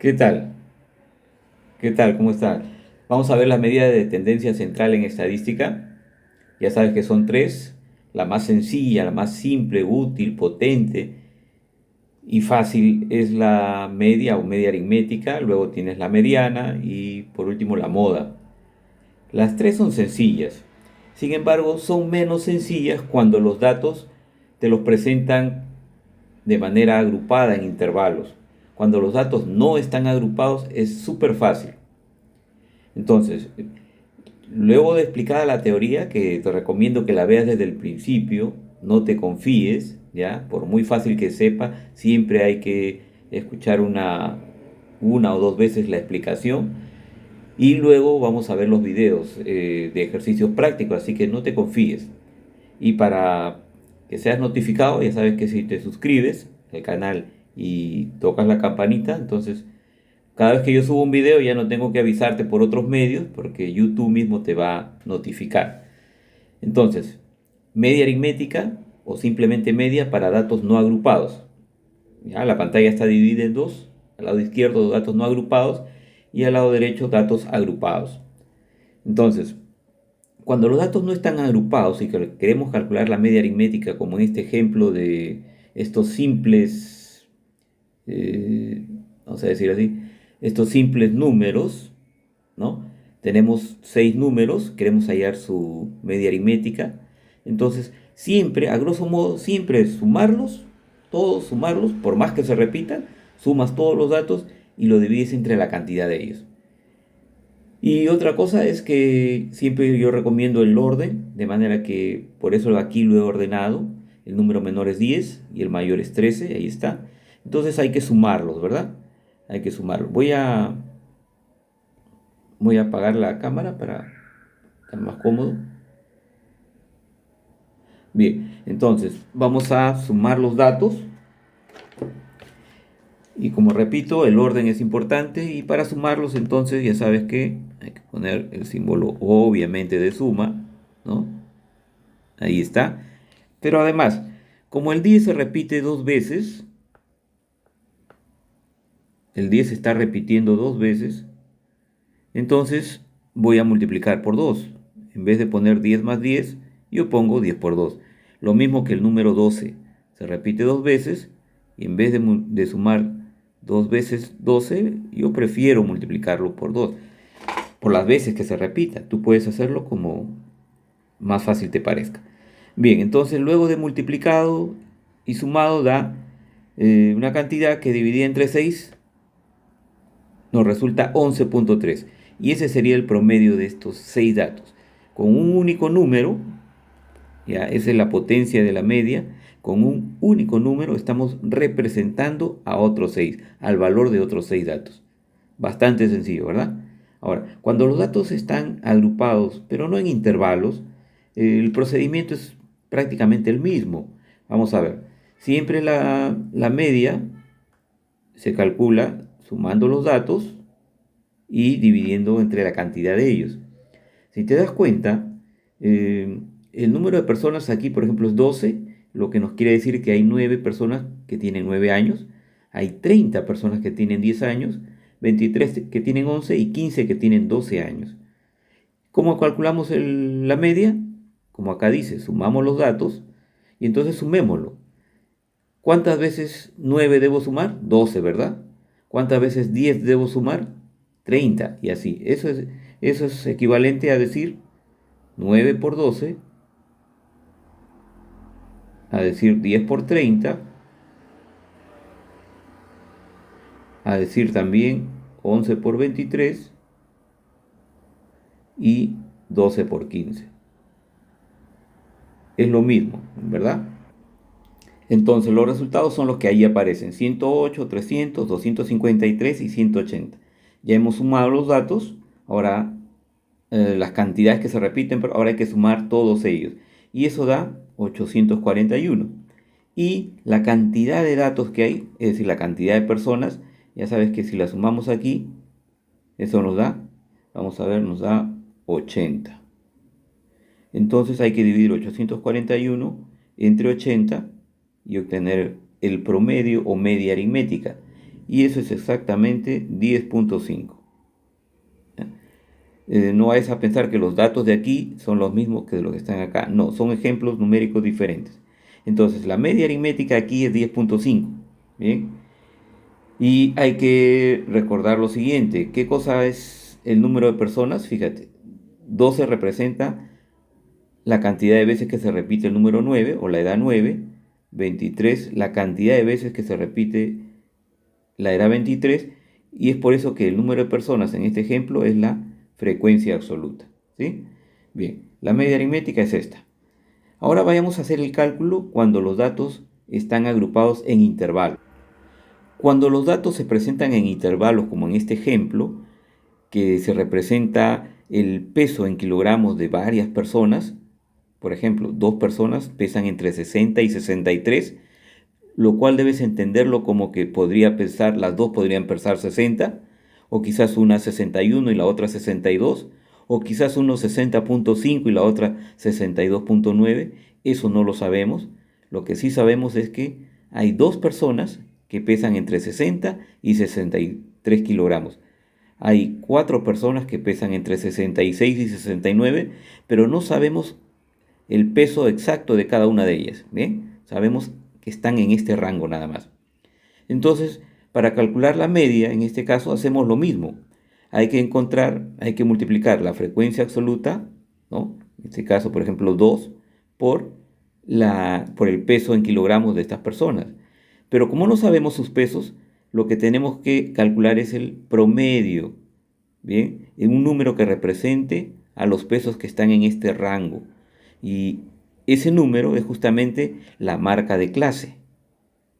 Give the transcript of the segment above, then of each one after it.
¿Qué tal? ¿Qué tal? ¿Cómo está? Vamos a ver las medidas de tendencia central en estadística. Ya sabes que son tres. La más sencilla, la más simple, útil, potente y fácil es la media o media aritmética. Luego tienes la mediana y por último la moda. Las tres son sencillas. Sin embargo, son menos sencillas cuando los datos te los presentan de manera agrupada en intervalos. Cuando los datos no están agrupados es súper fácil. Entonces, luego de explicada la teoría, que te recomiendo que la veas desde el principio, no te confíes, ¿ya? Por muy fácil que sepa, siempre hay que escuchar una o dos veces la explicación y luego vamos a ver los videos de ejercicios prácticos, así que no te confíes. Y para que seas notificado, ya sabes que si te suscribes al canal y tocas la campanita, entonces cada vez que yo subo un video ya no tengo que avisarte por otros medios porque YouTube mismo te va a notificar. Entonces, media aritmética o simplemente media para datos no agrupados. Ya, la pantalla está dividida en dos. Al lado izquierdo datos no agrupados y al lado derecho datos agrupados. Entonces, cuando los datos no están agrupados y que queremos calcular la media aritmética como en este ejemplo de estos simples eh, vamos a decir así, estos simples números, ¿no? Tenemos seis números, queremos hallar su media aritmética. Entonces, siempre, a grosso modo, siempre es sumarlos, todos sumarlos, por más que se repitan, sumas todos los datos y lo divides entre la cantidad de ellos. Y otra cosa es que siempre yo recomiendo el orden, de manera que por eso aquí lo he ordenado. El número menor es 10 y el mayor es 13, ahí está. Entonces hay que sumarlos, ¿verdad? Hay que sumarlos. Voy a apagar la cámara para estar más cómodo. Bien, entonces vamos a sumar los datos. Y como repito, el orden es importante y para sumarlos entonces ya sabes que hay que poner el símbolo obviamente de suma, ¿no? Ahí está. Pero además, como el 10 se repite dos veces, el 10 se está repitiendo dos veces, entonces voy a multiplicar por 2. En vez de poner 10 más 10, yo pongo 10 por 2. Lo mismo que el número 12. Se repite dos veces y en vez de sumar dos veces 12, yo prefiero multiplicarlo por 2. Por las veces que se repita. Tú puedes hacerlo como más fácil te parezca. Bien, entonces luego de multiplicado y sumado da una cantidad que dividida entre 6 nos resulta 11,3. Y ese sería el promedio de estos 6 datos. Con un único número, ya esa es la potencia de la media, con un único número estamos representando a otros 6, al valor de otros 6 datos. Bastante sencillo, ¿verdad? Ahora, cuando los datos están agrupados, pero no en intervalos, el procedimiento es prácticamente el mismo. Vamos a ver, siempre la media se calcula sumando los datos y dividiendo entre la cantidad de ellos. Si te das cuenta, el número de personas aquí, por ejemplo, es 12, lo que nos quiere decir que hay 9 personas que tienen 9 años, hay 30 personas que tienen 10 años, 23 que tienen 11 y 15 que tienen 12 años. ¿Cómo calculamos la media? Como acá dice, sumamos los datos y entonces sumémoslo. ¿Cuántas veces 9 debo sumar? 12, ¿verdad? ¿Cuántas veces 10 debo sumar? 30 y así. Eso es equivalente a decir 9 por 12, a decir 10 por 30, a decir también 11 por 23 y 12 por 15. Es lo mismo, ¿verdad? Entonces los resultados son los que ahí aparecen: 108, 300, 253 y 180. Ya hemos sumado los datos, ahora las cantidades que se repiten, pero ahora hay que sumar todos ellos. Y eso da 841. Y la cantidad de datos que hay, es decir, la cantidad de personas, ya sabes que si la sumamos aquí, eso nos da, vamos a ver, nos da 80. Entonces hay que dividir 841 entre 80 y obtener el promedio o media aritmética. y eso es exactamente 10.5. No vayas a pensar que los datos de aquí son los mismos que los que están acá. No, son ejemplos numéricos diferentes. Entonces, la media aritmética aquí es 10.5. Bien. Y hay que recordar lo siguiente. ¿Qué cosa es el número de personas? Fíjate, 12 representa la cantidad de veces que se repite el número 9 o la edad 9. 23, la cantidad de veces que se repite la edad 23. Y es por eso que el número de personas en este ejemplo es la frecuencia absoluta. ¿Sí? Bien, la media aritmética es esta. Ahora vayamos a hacer el cálculo cuando los datos están agrupados en intervalos. Cuando los datos se presentan en intervalos, como en este ejemplo, que se representa el peso en kilogramos de varias personas, por ejemplo, dos personas pesan entre 60 y 63, lo cual debes entenderlo como que podría pesar, las dos podrían pesar 60, o quizás una 61 y la otra 62, o quizás uno 60.5 y la otra 62.9, eso no lo sabemos. Lo que sí sabemos es que hay dos personas que pesan entre 60 y 63 kilogramos. Hay cuatro personas que pesan entre 66 y 69, pero no sabemos el peso exacto de cada una de ellas. ¿Bien? Sabemos que están en este rango nada más. Entonces, para calcular la media, en este caso hacemos lo mismo. Hay que multiplicar la frecuencia absoluta, ¿no? En este caso, por ejemplo, 2 por, por el peso en kilogramos de estas personas. Pero como no sabemos sus pesos, lo que tenemos que calcular es el promedio, ¿bien? En un número que represente a los pesos que están en este rango. Y ese número es justamente la marca de clase.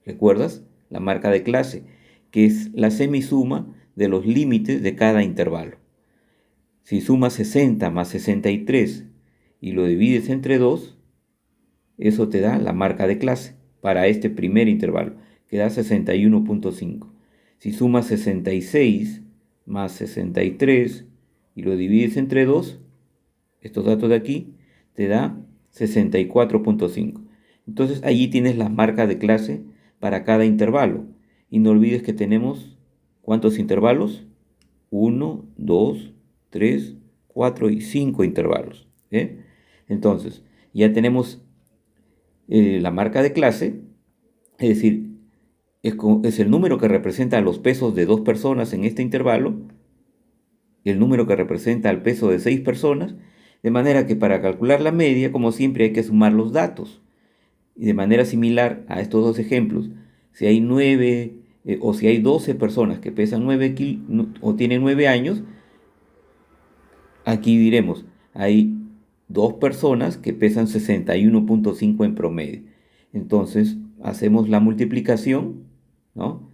¿Recuerdas? La marca de clase, que es la semisuma de los límites de cada intervalo. Si sumas 60 más 63 y lo divides entre 2, eso te da la marca de clase para este primer intervalo, que da 61.5. Si sumas 66 más 63 y lo divides entre 2, estos datos de aquí, te da 64.5. Entonces allí tienes las marcas de clase para cada intervalo. Y no olvides que tenemos, ¿cuántos intervalos? 1, 2, 3, 4 y 5 intervalos. Entonces, ya tenemos la marca de clase, es decir, es el número que representa los pesos de dos personas en este intervalo, el número que representa el peso de 6 personas, de manera que para calcular la media, como siempre, hay que sumar los datos. Y de manera similar a estos dos ejemplos, si hay 9 o si hay 12 personas que pesan 9 o tienen 9 años, aquí diremos, hay dos personas que pesan 61.5 en promedio. Entonces, hacemos la multiplicación, ¿no?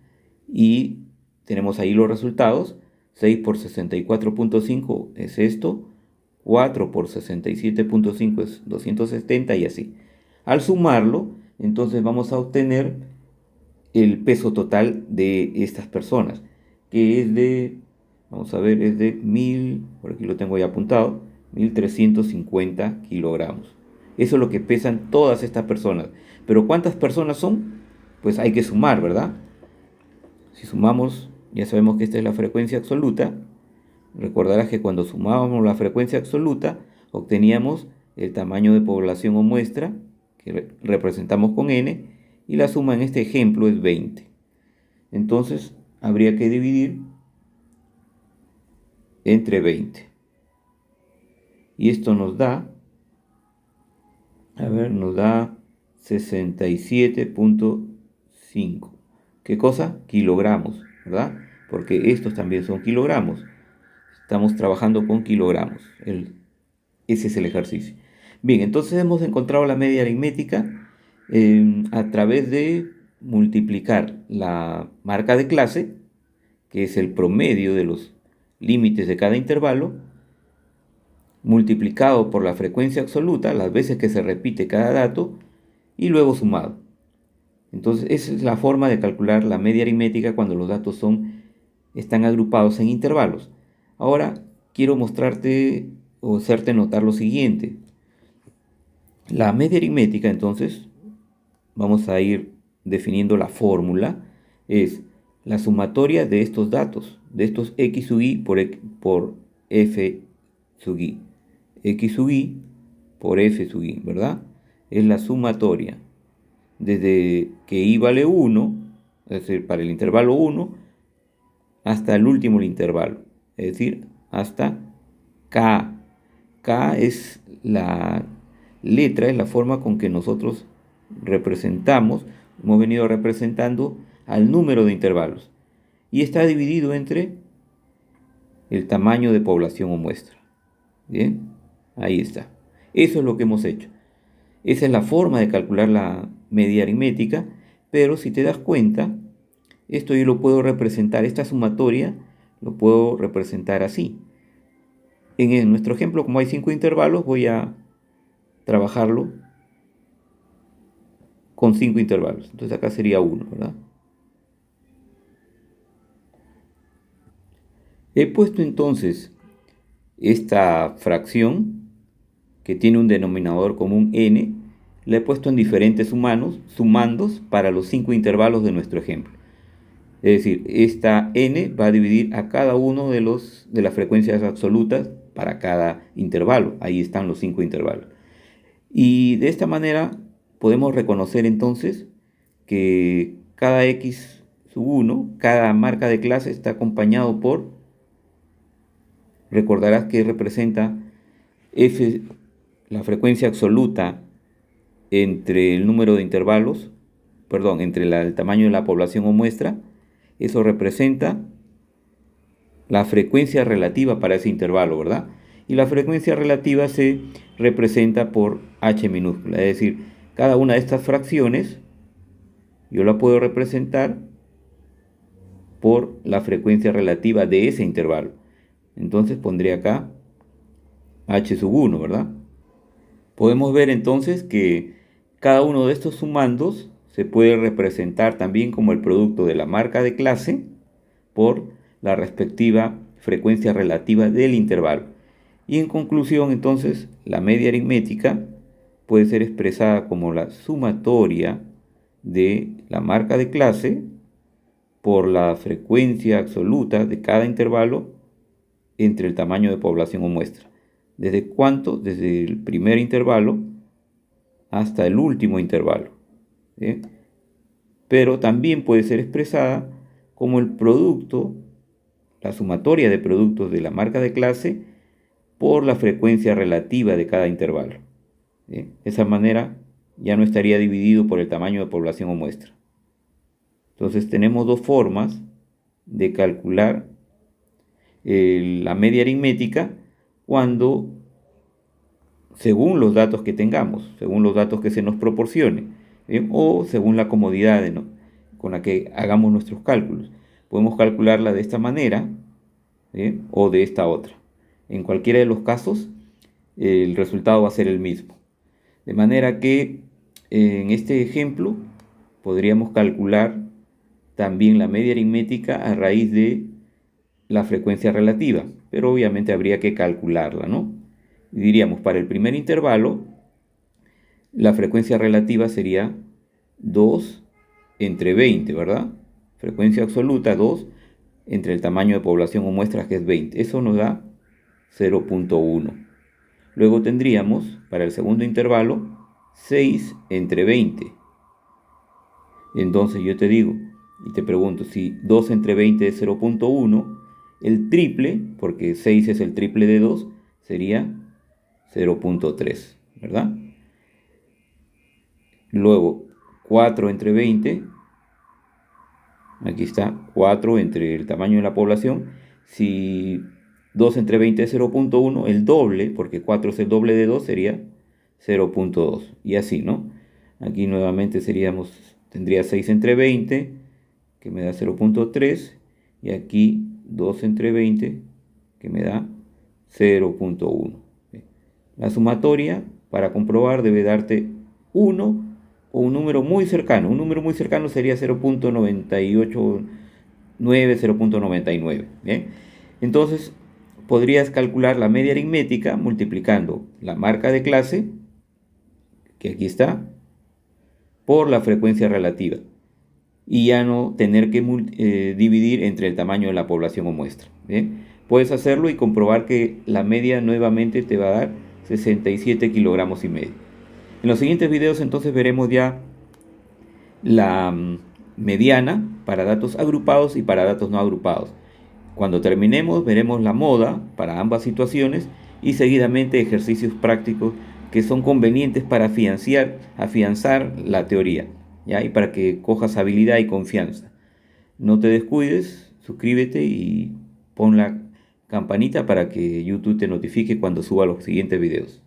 Y tenemos ahí los resultados. 6 por 64.5 es esto, 4 por 67.5 es 270 y así. Al sumarlo, entonces vamos a obtener el peso total de estas personas, que es de, vamos a ver, es de 1000, por aquí lo tengo ya apuntado, 1350 kilogramos. Eso es lo que pesan todas estas personas. Pero ¿cuántas personas son? Pues hay que sumar, ¿verdad? Si sumamos, ya sabemos que esta es la frecuencia absoluta. Recordarás que cuando sumábamos la frecuencia absoluta, obteníamos el tamaño de población o muestra, que representamos con n, y la suma en este ejemplo es 20. Entonces, habría que dividir entre 20. Y esto nos da, nos da 67.5. ¿Qué cosa? Kilogramos, ¿verdad? Porque estos también son kilogramos. Estamos trabajando con kilogramos. Ese es el ejercicio. Bien, entonces hemos encontrado la media aritmética a través de multiplicar la marca de clase, que es el promedio de los límites de cada intervalo, multiplicado por la frecuencia absoluta, las veces que se repite cada dato, y luego sumado. Entonces, esa es la forma de calcular la media aritmética cuando los datos están agrupados en intervalos. Ahora, quiero mostrarte o hacerte notar lo siguiente. La media aritmética, entonces, vamos a ir definiendo la fórmula, es la sumatoria de estos datos, de estos x sub i por f sub i. X sub i por f sub i, ¿verdad? Es la sumatoria desde que i vale 1, es decir, para el intervalo 1, hasta el último intervalo, es decir, hasta k. K es la letra, es la forma con que nosotros representamos, hemos venido representando al número de intervalos, y está dividido entre el tamaño de población o muestra. Bien, ahí está. Eso es lo que hemos hecho. Esa es la forma de calcular la media aritmética, pero si te das cuenta, esto yo lo puedo representar, esta sumatoria lo puedo representar así. En nuestro ejemplo, como hay 5 intervalos, voy a trabajarlo con 5 intervalos. Entonces acá sería 1, ¿verdad? He puesto entonces esta fracción que tiene un denominador común n, la he puesto en diferentes sumandos para los 5 intervalos de nuestro ejemplo. Es decir, esta n va a dividir a cada uno de las frecuencias absolutas para cada intervalo. Ahí están los 5 intervalos. Y de esta manera podemos reconocer entonces que cada x sub 1, cada marca de clase está acompañado por, recordarás que representa f, la frecuencia absoluta entre el número de intervalos, perdón, entre el tamaño de la población o muestra. Eso representa la frecuencia relativa para ese intervalo, ¿verdad? Y la frecuencia relativa se representa por h minúscula, es decir, cada una de estas fracciones yo la puedo representar por la frecuencia relativa de ese intervalo. Entonces pondré acá h sub 1, ¿verdad? Podemos ver entonces que cada uno de estos sumandos se puede representar también como el producto de la marca de clase por la respectiva frecuencia relativa del intervalo. Y en conclusión, entonces, la media aritmética puede ser expresada como la sumatoria de la marca de clase por la frecuencia absoluta de cada intervalo entre el tamaño de población o muestra. ¿Desde cuánto? Desde el primer intervalo hasta el último intervalo. ¿Sí? Pero también puede ser expresada como el producto, la sumatoria de productos de la marca de clase por la frecuencia relativa de cada intervalo. ¿Sí? De esa manera ya no estaría dividido por el tamaño de población o muestra. Entonces tenemos dos formas de calcular la media aritmética cuando, según los datos que tengamos, según los datos que se nos proporcione, o según la comodidad con la que hagamos nuestros cálculos. Podemos calcularla de esta manera o de esta otra. En cualquiera de los casos, el resultado va a ser el mismo. De manera que en este ejemplo podríamos calcular también la media aritmética a raíz de la frecuencia relativa, pero obviamente habría que calcularla, ¿no? Y diríamos, para el primer intervalo, la frecuencia relativa sería 2 entre 20, ¿verdad? Frecuencia absoluta 2 entre el tamaño de población o muestras, que es 20. Eso nos da 0.1. Luego tendríamos, para el segundo intervalo, 6 entre 20. Entonces yo te digo, y te pregunto, si 2 entre 20 es 0.1, el triple, porque 6 es el triple de 2, sería 0.3, ¿verdad? Luego, 4 entre 20, aquí está, 4 entre el tamaño de la población. Si 2 entre 20 es 0.1, el doble, porque 4 es el doble de 2, sería 0.2. Y así, ¿no? Aquí nuevamente tendría 6 entre 20, que me da 0.3. Y aquí 2 entre 20, que me da 0.1. La sumatoria, para comprobar, debe darte 1 o un número muy cercano. Un número muy cercano sería 0.989, 0.99. ¿Bien? Entonces, podrías calcular la media aritmética multiplicando la marca de clase, que aquí está, por la frecuencia relativa. y ya no tener que dividir entre el tamaño de la población o muestra. ¿Bien? Puedes hacerlo y comprobar que la media nuevamente te va a dar 67 kilogramos y medio. En los siguientes videos entonces veremos ya la mediana para datos agrupados y para datos no agrupados. Cuando terminemos veremos la moda para ambas situaciones y seguidamente ejercicios prácticos que son convenientes para afianzar la teoría, ¿ya? Y para que cojas habilidad y confianza. No te descuides, suscríbete y pon la campanita para que YouTube te notifique cuando suba los siguientes videos.